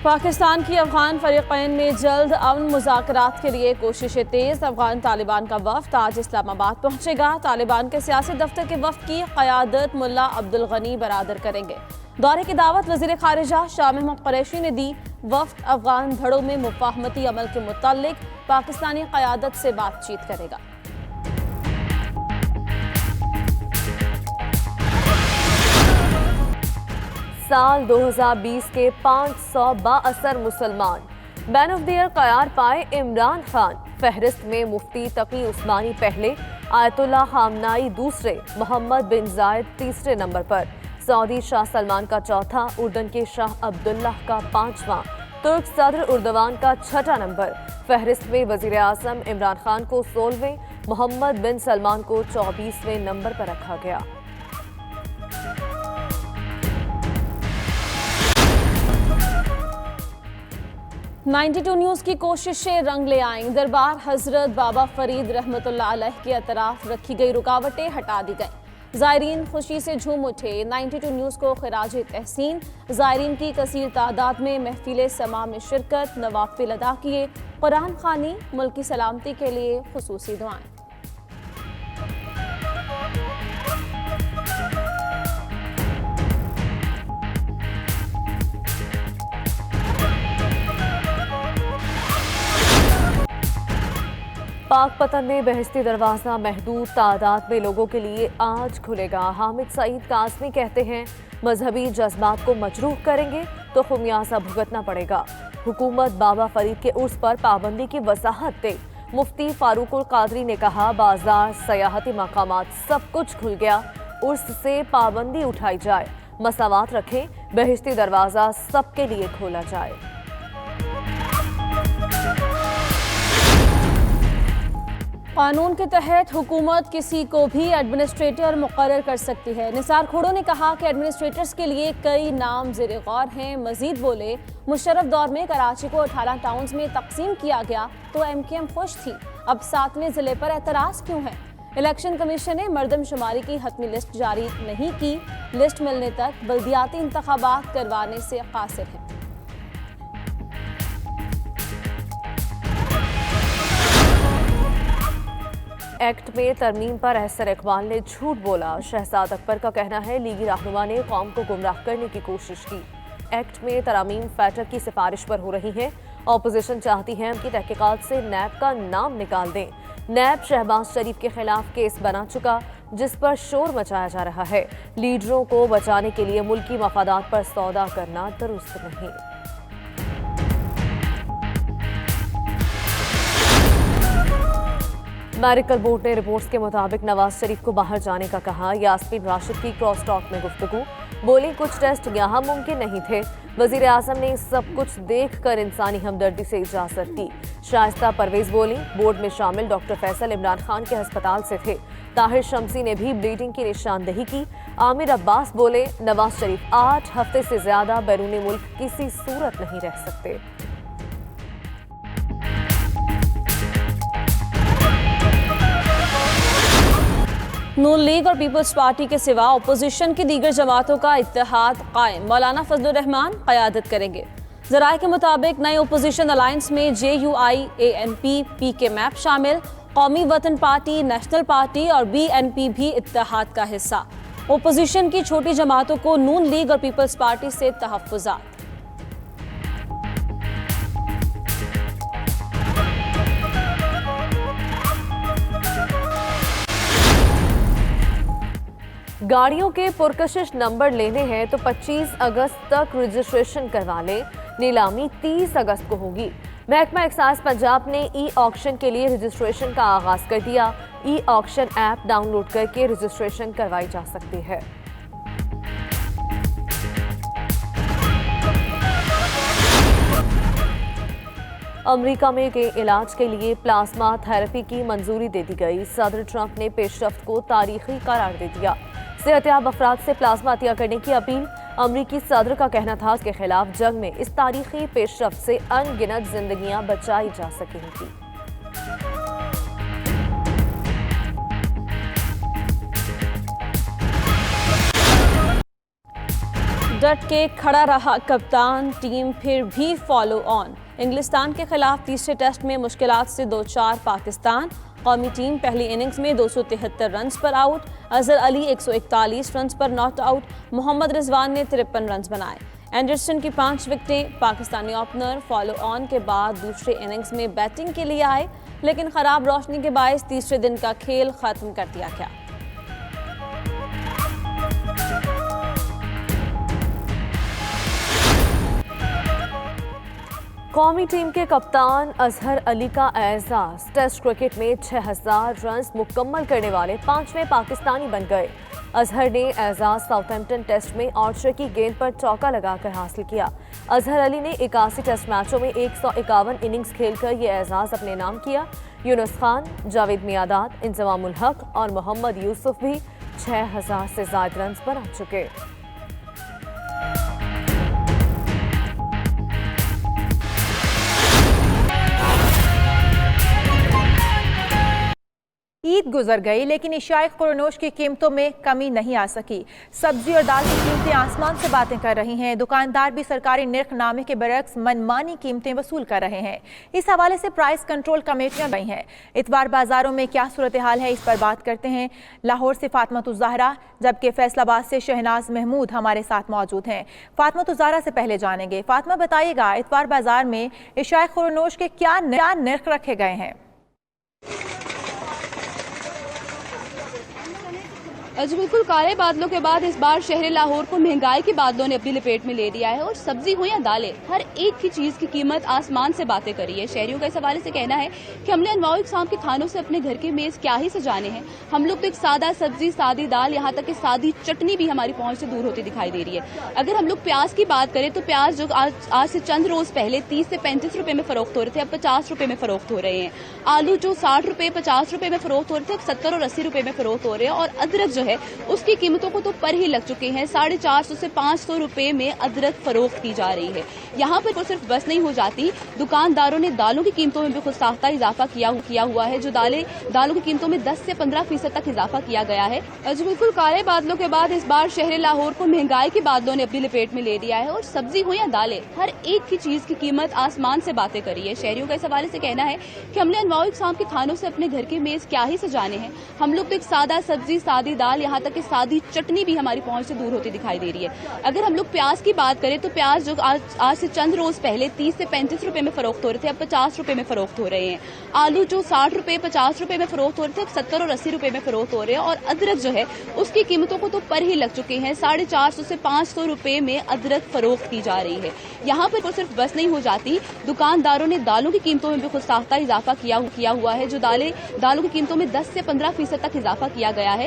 पाकिस्तान की अफगान फरीक़ैन में जल्द अमन मुज़ाकरात के लिए कोशिशें तेज़। अफगान तालिबान का वफ़द आज इस्लामाबाद पहुंचेगा। तालिबान के सियासी दफ्तर के वफ़द की क़यादत मुल्ला अब्दुल गनी बरादर करेंगे। दौरे की दावत वज़ीर ख़ारिजा शाह महमूद कुरैशी ने दी। वफ़द अफगान धड़ों में मुफ़ाहमती अमल के मुताल्लिक़ पाकिस्तानी क़यादत से बातचीत करेगा। साल 2020 के 500 बाअसर मुसलमान मैन ऑफ द ईयर करार पाए इमरान खान। फहरिस्त में मुफ्ती तकी उस्मानी पहले, आयतुल्लाह खामनाई दूसरे, मोहम्मद बिन जायद तीसरे नंबर पर, सऊदी शाह सलमान का चौथा, उर्दन के शाह अब्दुल्लाह का पांचवां, तुर्क सदर उर्दवान का छठा नंबर। फहरिस्त में वजीर आजम इमरान खान को 16वें, मोहम्मद बिन सलमान को 24वें नंबर पर रखा गया। $92 न्यूज़ की कोशिशें रंग ले आईं। दरबार हजरत बाबा फरीद रहमतुल्लाह अलैह के अतराफ रखी गई रुकावटें हटा दी गईं। ज़ायरीन खुशी से झूम उठे। 92 न्यूज़ को खिराज तहसीन। ज़ायरीन की कसीर तादाद में महफिल समा में शिरकत, नवाफिल अदा किए, कुरान खानी, मुल्क की सलामती के लिए खुसूसी दुआएं। पाकपतन में बहस्ती दरवाज़ा महदूद तादाद में लोगों के लिए आज खुलेगा। हामिद सईद काज़मी कहते हैं, मजहबी जज्बात को मजरूह करेंगे तो खुमियाजा भुगतना पड़ेगा। हुकूमत बाबा फरीद के उर्स पर पाबंदी की वजाहत दे। मुफ्ती फारूकुल कादरी ने कहा, बाजार, सयाहती मकामात सब कुछ खुल गया, उर्स से पाबंदी उठाई जाए। मसावात रखें, बहस्ती दरवाज़ा सबके लिए खोला जाए। कानून के तहत हुकूमत किसी को भी एडमिनिस्ट्रेटर मुकर्रर कर सकती है। निसार खोड़ो ने कहा कि एडमिनिस्ट्रेटर्स के लिए कई नाम ज़ेरे गौर हैं। मजीद बोले, मुशर्रफ दौर में कराची को 18 टाउन्स में तकसीम किया गया तो MKM खुश थी, अब 7वें ज़िले पर एतराज़ क्यों है? इलेक्शन कमीशन ने मर्दमशुमारी की हतमी लिस्ट जारी नहीं की। लिस्ट मिलने तक बल्दियाती इंतखाबात करवाने से कासिर है। एक्ट में तरमीम पर अहसन इकबाल ने झूठ बोला। शहजाद अकबर का कहना है, लीगी रहनुमा ने कौम को गुमराह करने की कोशिश की। एक्ट में तरामीम फैटर की सिफारिश पर हो रही है। ऑपोजिशन चाहती है उनकी तहकीकात से नैब का नाम निकाल दें। नैब शहबाज शरीफ के खिलाफ केस बना चुका, जिस पर शोर मचाया जा रहा है। लीडरों को बचाने के लिए मुल्की मफादात पर सौदा करना दुरुस्त नहीं। मेडिकल बोर्ड ने रिपोर्ट्स के मुताबिक नवाज शरीफ को बाहर जाने का कहा। यास्मीन राशिद की क्रॉस टॉक में गुफ्तगू, बोली कुछ टेस्ट यहाँ मुमकिन नहीं थे। वजीर आजम ने सब कुछ देख कर इंसानी हमदर्दी से इजाजत दी। शाइस्ता परवेज बोली, बोर्ड में शामिल डॉक्टर फैसल इमरान खान के अस्पताल से थे। ताहिर शम्सी ने भी ब्लीडिंग की निशानदेही की। आमिर अब्बास बोले, नवाज शरीफ 8 हफ्ते से ज्यादा बैरूनी मुल्क किसी सूरत नहीं रह सकते। नून लीग और पीपल्स पार्टी के सिवा अपोजिशन की दीगर जमातों का इत्तेहाद कायम। मौलाना फजलुर रहमान क़यादत करेंगे। ज़राए के मुताबिक नए अपोजिशन अलायंस में JUI, ANP, PK मैप शामिल, कौमी वतन पार्टी, नेशनल पार्टी और BNP भी इत्तेहाद का हिस्सा। अपोजिशन की छोटी जमातों को नून लीग और पीपल्स पार्टी से तहफ़्फ़ुज़ात। गाड़ियों के पुरकशिश नंबर लेने हैं तो 25 अगस्त तक रजिस्ट्रेशन करवा लें। नीलामी 30 अगस्त को होगी। महकमा एक्साइज पंजाब ने ऑक्शन के लिए रजिस्ट्रेशन का आगाज कर दिया। ऑक्शन ऐप डाउनलोड करके रजिस्ट्रेशन करवाई जा सकती है। अमेरिका में के इलाज के लिए प्लाज्मा थेरेपी की मंजूरी दे दी गई। सदर ट्रंप ने पेशरफ्त को तारीखी करार दे दिया। सेहतयाब अफराद से प्लाज्मा अतिया करने की अपील। अमरीकी सदर का कहना था, उसके खिलाफ जंग में इस तारीखी पेशरफ्त से अनगिनत जिंदगियां बचाई जा सकेंगी। डट के खड़ा रहा कप्तान, टीम फिर भी फॉलो ऑन। इंग्लिस्तान के खिलाफ तीसरे टेस्ट में मुश्किलात से 2-4 पाकिस्तान। कौमी टीम पहली इनिंग्स में 273 रन पर आउट। अजहर अली 141 रन पर नॉट आउट। मोहम्मद रिजवान ने 53 रन बनाए। एंडरसन की 5 विकेटें। पाकिस्तानी ओपनर फॉलो ऑन के बाद दूसरे इनिंग्स में बैटिंग के लिए आए, लेकिन खराब रोशनी के बायस तीसरे दिन का खेल खत्म कर दिया गया। कौमी टीम के कप्तान अजहर अली का एजाज। टेस्ट क्रिकेट में 6000 रन मुकम्मल करने वाले 5वें पाकिस्तानी बन गए। अजहर ने एजाज साउथहैम्पटन टेस्ट में आर्चर की गेंद पर चौका लगाकर हासिल किया। अजहर अली ने 81 टेस्ट मैचों में 151 इनिंग्स खेलकर ये एजाज अपने नाम किया। यूनुस खान, जावेद मियादाद, इंजमाम उल हक और मोहम्मद यूसुफ भी 6000 से ज्यादा रन बना चुके। ईद गुजर गई, लेकिन इशाए खुरनोश की कीमतों में कमी नहीं आ सकी। सब्जी और दाल की कीमतें आसमान से बातें कर रही हैं। दुकानदार भी सरकारी निर्खनामे के बरक्स मनमानी कीमतें वसूल कर रहे हैं। इस हवाले से प्राइस कंट्रोल कमेटियां गई हैं। इतवार बाजारों में क्या सूरत हाल है, इस पर बात करते हैं। लाहौर से फातिमा-उज़-ज़हरा, जबकि फैसलाबाद से शहनाज महमूद हमारे साथ मौजूद हैं। फातिमा-उज़-ज़हरा से पहले जानेंगे। फातिमा, बताइएगा इतवार बाजार में इशाए खुरनोश के क्या निर्ख रखे गए हैं? जी बिल्कुल, काले बादलों के बाद इस बार शहर लाहौर को महंगाई के बादलों ने अपनी लपेट में ले लिया है और सब्जी हो या दालें, हर एक की चीज की कीमत आसमान से बातें करी है। शहरियों का इस हवाले से कहना है कि हमने अनवाउ इकसाम के खानों से अपने घर के मेज क्या ही सजाने हैं। हम लोग तो एक सादा सब्जी, सादी दाल, यहाँ तक कि सादी चटनी भी हमारी पहुंच से दूर होती दिखाई दे रही है। अगर हम लोग प्याज की बात करें तो प्याज जो आज से चंद रोज पहले 30 से 35 रुपए में फरोख्त हो रहे थे, अब 50 रुपए में फरोख्त हो रहे हैं। आलू जो 60 रुपए 50 रुपए में फरोख्त हो रहे थे, अब 70 और 80 रुपए में फरोख्त हो रहे हैं। और अदरक जो है उसकी कीमतों को तो पर ही लग चुके हैं। 450 से 500 रुपए में अदरक फरोख्त की जा रही है। यहाँ पर सिर्फ बस नहीं हो जाती, दुकानदारों ने दालों की कीमतों में भी खुद साख्ता इजाफा किया हुआ है। जो दालों की कीमतों में 10 से 15% तक इजाफा किया गया है। जो बिल्कुल काले बादलों के बाद इस बार शहर लाहौर को महंगाई के बादलों ने अपनी लपेट में ले लिया है और सब्जी हो या दालें, हर एक की चीज की कीमत आसमान से बातें करी है। शहरियों का इस हवाले से कहना है कि हमने अनवाउ इकसाम के खानों से अपने घर के मेज क्या ही सजाने हैं। हम लोग तो एक सादा सब्जी, सादी दाल, यहाँ तक कि सादी चटनी भी हमारी पहुंच से दूर होती दिखाई दे रही है। अगर हम लोग प्याज की बात करें तो प्याज जो आज से चंद रोज पहले 30 से 35 रुपए में फरोख्त हो रहे थे, अब 50 रुपए में फरोख्त हो रहे हैं। आलू जो 60 रुपए 50 रुपए में फरोख्त हो रहे थे, अब 70 और 80 रुपए में फरोख्त हो रहे हैं। और अदरक जो है उसकी कीमतों को तो पर ही लग चुके हैं। 450 से 500 रुपए में अदरक फरोख्त की जा रही है। यहाँ पर सिर्फ बस नहीं हो जाती, दुकानदारों ने दालों की कीमतों में भी खुद साख्ता इजाफा किया हुआ है। जो दालों की कीमतों में 10 से 15% तक इजाफा किया गया है।